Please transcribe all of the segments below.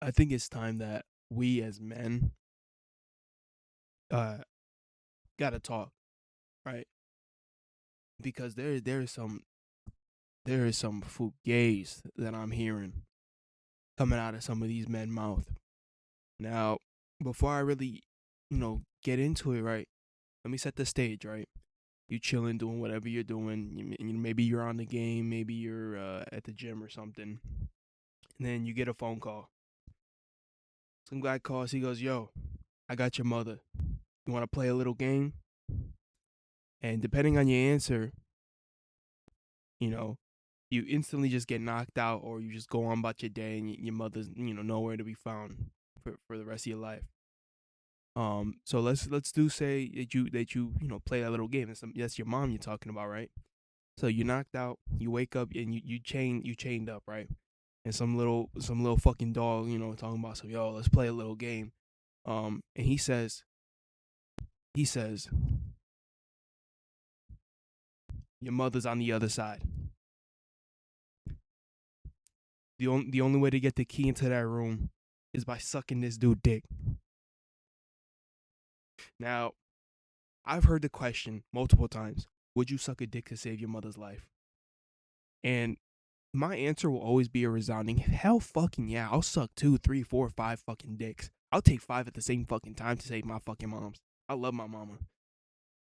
I think it's time that we as men uh gotta talk, right? Because there is some fugaze that I'm hearing coming out of some of these men' mouth. Now, before I really, get into it, right? Let me set the stage, right? You chilling, doing whatever you're doing. Maybe you're on the game, maybe you're at the gym or something, and then you get a phone call. Some guy calls. He goes, "Yo, I got your mother. You want to play a little game?" And depending on your answer, you know, you instantly just get knocked out, or you just go on about your day, and your mother's nowhere to be found for the rest of your life. So let's do say that you play that little game. That's your mom you're talking about, right? So you knocked out, you wake up, and you chained up, right? And some little fucking dog, talking about some, yo, let's play a little game. And he says your mother's on the other side. The only way to get the key into that room is by sucking this dude dick. Now, I've heard the question multiple times: would you suck a dick to save your mother's life? And my answer will always be a resounding hell fucking yeah. I'll suck 2, 3, 4, 5 fucking dicks. I'll take 5 at the same fucking time to save my fucking moms. I love my mama.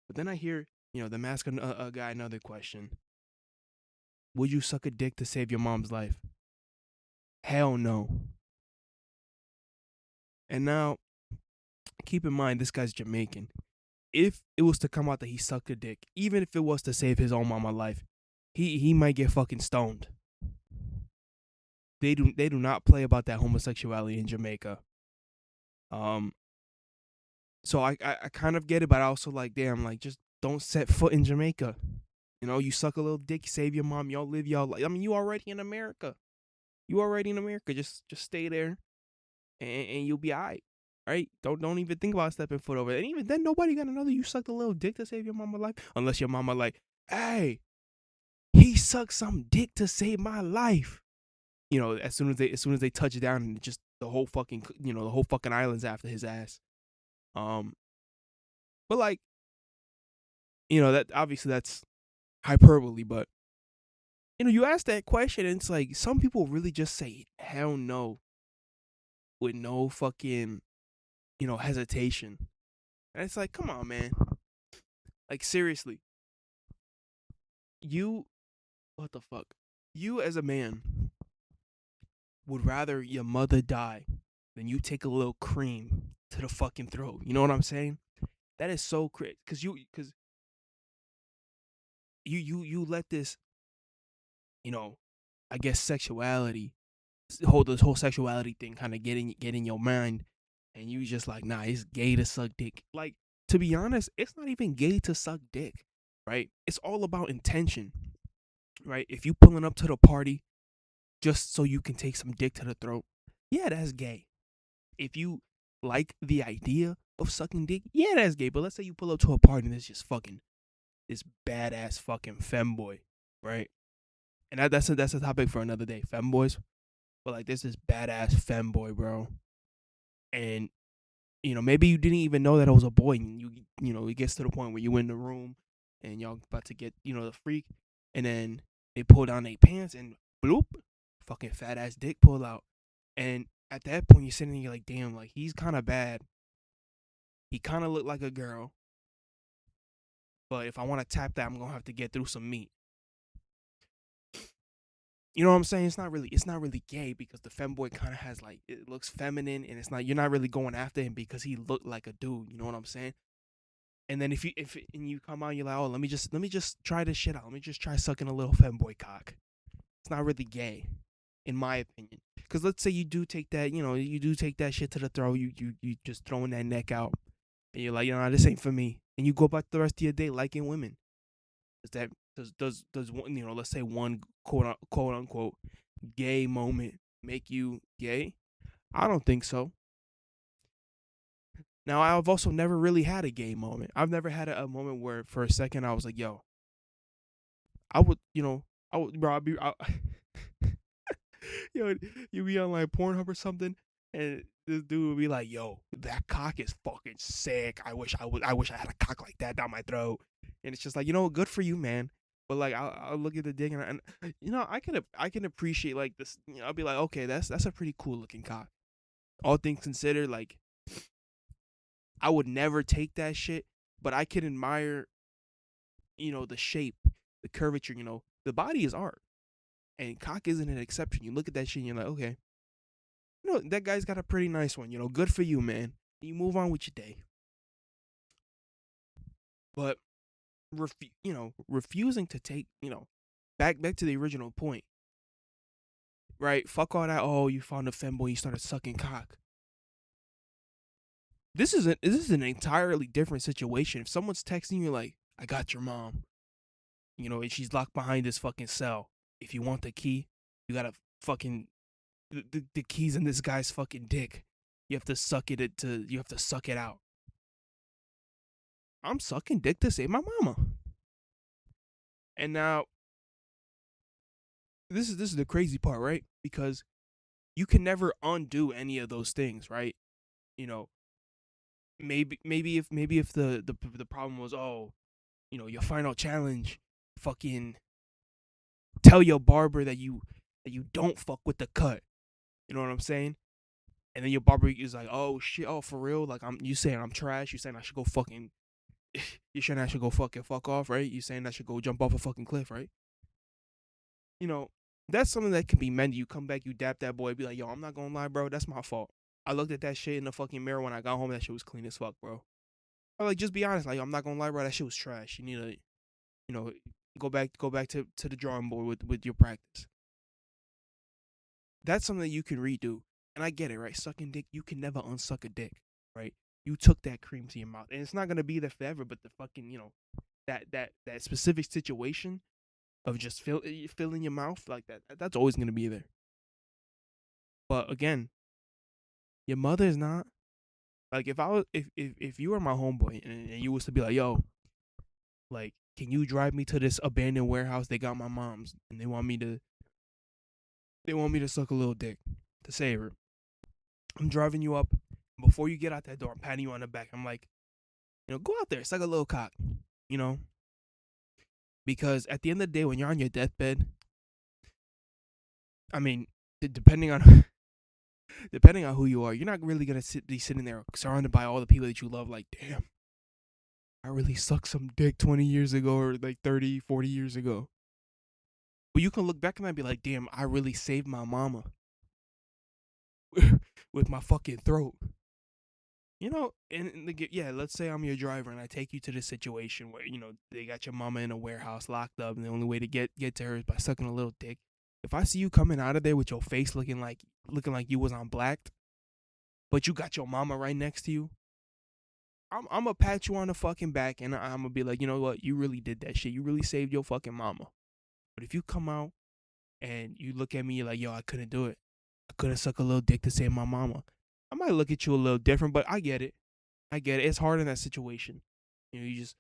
But then I hear, them ask a guy another question: would you suck a dick to save your mom's life? Hell no. And now, keep in mind, this guy's Jamaican. If it was to come out that he sucked a dick, even if it was to save his own mama life, he might get fucking stoned. They do not play about that homosexuality in Jamaica. Um, so I kind of get it, but I also like, damn, like, just don't set foot in Jamaica. You suck a little dick, save your mom, y'all live y'all life. I mean, you already in America. You already in America. Just stay there, and you'll be alright. Right? Don't even think about stepping foot over it. And even then, nobody gonna know that you sucked a little dick to save your mama life, unless your mama like, hey, he sucked some dick to save my life. As soon as they touch down, and just the whole fucking island's after his ass. Um, but like, that obviously that's hyperbole, but you ask that question, and it's like some people really just say hell no with no fucking hesitation, and it's like, come on, man, like, seriously, you what the fuck, you as a man would rather your mother die than you take a little cream to the fucking throat. You know what I'm saying? That is so crazy, because you let this, you know, I guess sexuality, this whole sexuality thing kind of get in your mind, and you just like, nah, it's gay to suck dick. Like, to be honest, it's not even gay to suck dick, right? It's all about intention, right? If you pulling up to the party just so you can take some dick to the throat, yeah, that's gay. If you like the idea of sucking dick, yeah, that's gay. But let's say you pull up to a party and there's just fucking this badass fucking femboy, right? And that's a topic for another day, femboys. But like, there's this badass femboy, bro, and maybe you didn't even know that it was a boy, and it gets to the point where you in the room and y'all about to get the freak, and then they pull down their pants and bloop, fucking fat ass dick pull out, and at that point you're sitting there, you're like, damn, like, he's kind of bad. He kind of looked like a girl, but if I want to tap that, I'm gonna have to get through some meat. You know what I'm saying? It's not really gay, because the femboy kind of has, like, it looks feminine, and you're not really going after him because he looked like a dude. You know what I'm saying? And then if you come out, you're like, oh, let me just try this shit out. Let me just try sucking a little femboy cock. It's not really gay, in my opinion. Because let's say you do take that shit to the throat. You just throwing that neck out, and you're like, this ain't for me. And you go about the rest of your day liking women. Does that does one, let's say, one quote unquote gay moment make you gay? I don't think so. Now, I've also never really had a gay moment. I've never had a moment where for a second I was like, yo, I would, bro, yo, you be on like Pornhub or something, And this dude would be like, "Yo, that cock is fucking sick. I wish I had a cock like that down my throat." And it's just like, good for you, man. But like, I'll look at the dick and I can appreciate like this. I'll be like, okay, that's a pretty cool looking cock. All things considered, like I would never take that shit, but I can admire, the shape, the curvature. The body is art, and cock isn't an exception. You look at that shit and you're like, okay, that guy's got a pretty nice one. Good for you, man. You move on with your day. But refusing to take, back to the original point, right? Fuck all that. Oh, you found a femboy, you started sucking cock. This is an entirely different situation. If someone's texting you like, "I got your mom," and she's locked behind this fucking cell. If you want the key, you gotta fucking the keys in this guy's fucking dick. You have to suck you have to suck it out. I'm sucking dick to save my mama. And now this is the crazy part, right? Because you can never undo any of those things, right? You know, maybe if the problem was, oh, your final challenge, fucking tell your barber that you don't fuck with the cut. You know what I'm saying? And then your barber is like, oh shit, oh for real, like you saying I'm trash, you saying I should go fucking, you saying I should go fucking fuck off, right? You saying I should go jump off a fucking cliff, right? You know, that's something that can be mended. You come back, you dap that boy, be like, yo, I'm not gonna lie, bro, that's my fault. I looked at that shit in the fucking mirror when I got home. That shit was clean as fuck, bro. Or like, just be honest. Like, I'm not gonna lie, bro. That shit was trash. You need to, you know, go back to the drawing board with your practice. That's something that you can redo. And I get it, right? Sucking dick, you can never unsuck a dick, right? You took that cream to your mouth, and it's not gonna be there forever. But the fucking, that specific situation of just filling your mouth like that, that's always gonna be there. But again, your mother is not. Like if I was if you were my homeboy and you was to be like, yo, like, can you drive me to this abandoned warehouse? They got my mom's and they want me to suck a little dick to save her. I'm driving you up. Before you get out that door, I'm patting you on the back. I'm like, go out there, suck a little cock, you know? Because at the end of the day, when you're on your deathbed, I mean, depending on depending on who you are, you're not really gonna be sitting there surrounded by all the people that you love. Like, damn, I really sucked some dick 20 years ago or like 30, 40 years ago. But you can look back and be like, damn, I really saved my mama with my fucking throat. Yeah, let's say I'm your driver and I take you to this situation where, they got your mama in a warehouse locked up and the only way to get to her is by sucking a little dick. If I see you coming out of there with your face looking like you was on blacked, but you got your mama right next to you, I'm gonna pat you on the fucking back and I'm gonna be like, you know what, you really did that shit. You really saved your fucking mama. But if you come out and you look at me, you're like, yo, I couldn't do it. I couldn't suck a little dick to save my mama. I might look at you a little different, but I get it. I get it. It's hard in that situation. You just,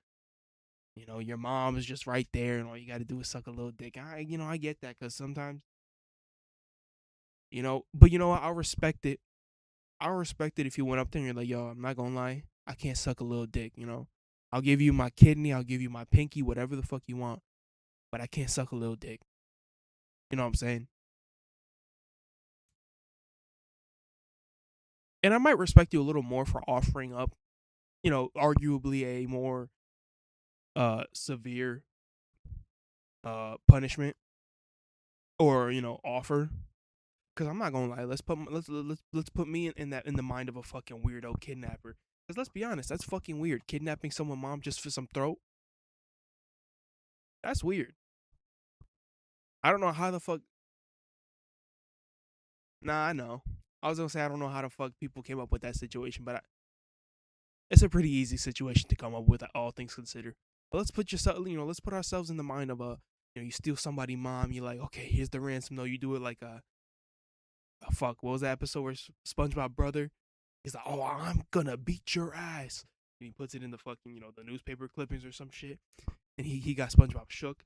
your mom is just right there, and all you got to do is suck a little dick. I get that because sometimes, but you know what? I'll respect it. I'll respect it if you went up there and you're like, yo, I'm not gonna lie, I can't suck a little dick. I'll give you my kidney, I'll give you my pinky, whatever the fuck you want, but I can't suck a little dick. You know what I'm saying? And I might respect you a little more for offering up, arguably a more severe punishment or offer. Because I'm not gonna lie, let's put me in the mind of a fucking weirdo kidnapper. Because let's be honest, that's fucking weird. Kidnapping someone's mom just for some throat. That's weird. I don't know how the fuck. Nah, I know. I was gonna say I don't know how the fuck people came up with that situation, but it's a pretty easy situation to come up with, all things considered. But let's put ourselves in the mind of you steal somebody's mom. You're like, okay, here's the ransom. No, you do it like fuck. What was that episode where SpongeBob brother? He's like, oh, I'm gonna beat your ass. And he puts it in the fucking, the newspaper clippings or some shit. And he got SpongeBob shook.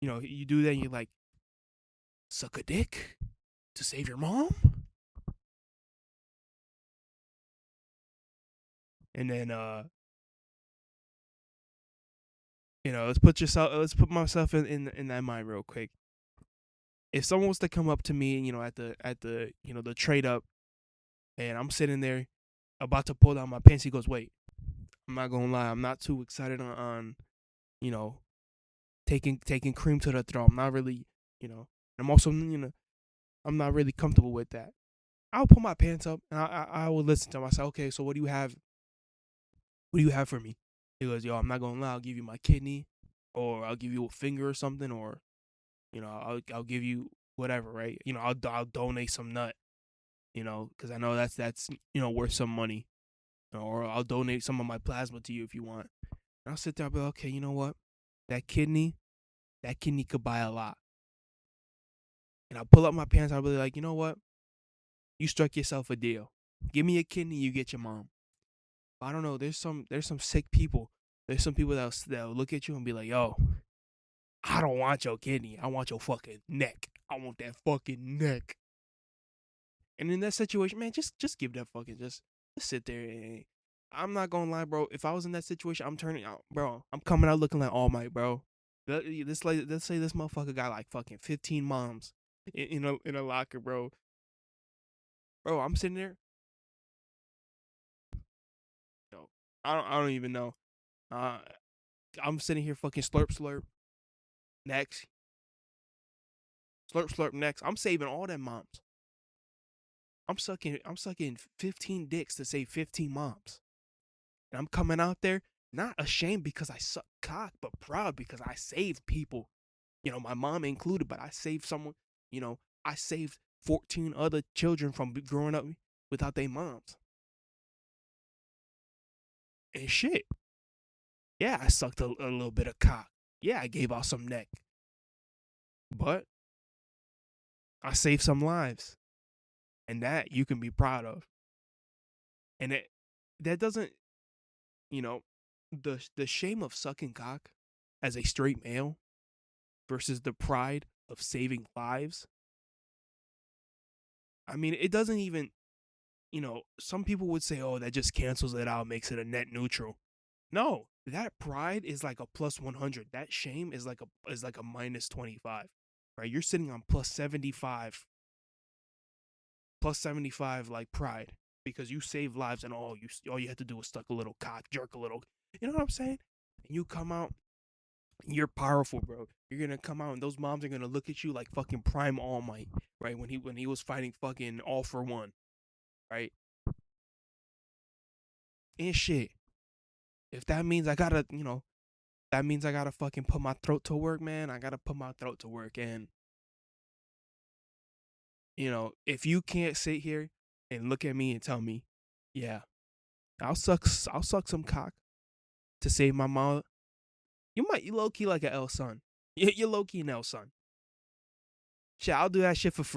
You do that and you're like, suck a dick to save your mom? And then let's put myself in that mind real quick. If someone was to come up to me, at the the trade up, and I'm sitting there about to pull down my pants, he goes, "Wait, I'm not gonna lie, I'm not too excited on you know taking cream to the throat. I'm not really, I'm also, I'm not really comfortable with that." I'll pull my pants up and I will listen to him. I say, "Okay, so what do you have? What do you have for me?" He goes, "Yo, I'm not gonna lie, I'll give you my kidney, or I'll give you a finger or something, or I'll give you whatever, right? I'll donate some nut, because I know that's worth some money, or I'll donate some of my plasma to you if you want." And I'll sit there and be like, "Okay, you know what? That kidney, that kidney could buy a lot." And I'll pull up my pants. I'll be like, "You know what? You struck yourself a deal. Give me a kidney, you get your mom." But I don't know. There's some sick people. There's some people that'll look at you and be like, "Yo, I don't want your kidney. I want your fucking neck. I want that fucking neck." And in that situation, man, just give that fucking just sit there. And I'm not gonna lie, bro. If I was in that situation, I'm turning out, bro. I'm coming out looking like All Might, bro. Let's say this motherfucker got like fucking 15 moms in a locker, bro. Bro, I'm sitting there. No, I don't even know. Uh, I'm sitting here fucking slurp slurp next, slurp slurp next. I'm saving all them moms. I'm sucking 15 dicks to save 15 moms. And I'm coming out there not ashamed because I suck cock, but proud because I saved people. My mom included, but I saved someone. I saved 14 other children from growing up without their moms. And shit. Yeah, I sucked a little bit of cock. Yeah, I gave out some neck. But I saved some lives. And that you can be proud of. And that doesn't, you know, the shame of sucking cock as a straight male versus the pride of saving lives. I mean, it doesn't even, some people would say, "Oh, that just cancels it out, makes it a net neutral." No, that pride is like a plus 100. That shame is like a minus 25. Right? You're sitting on plus 75 like pride because you save lives, and all you had to do was suck a little cock, jerk a little. You know what I'm saying? And you come out, you're powerful, bro. You're gonna come out, and those moms are gonna look at you like fucking Prime All Might, right? When he was fighting fucking All for One, right? And shit. If that means that means I gotta fucking put my throat to work, man. I gotta put my throat to work, and if you can't sit here and look at me and tell me, "Yeah, I'll suck some cock to save my mom," you low key like an L son. You're low key an L son. Shit, I'll do that shit for free.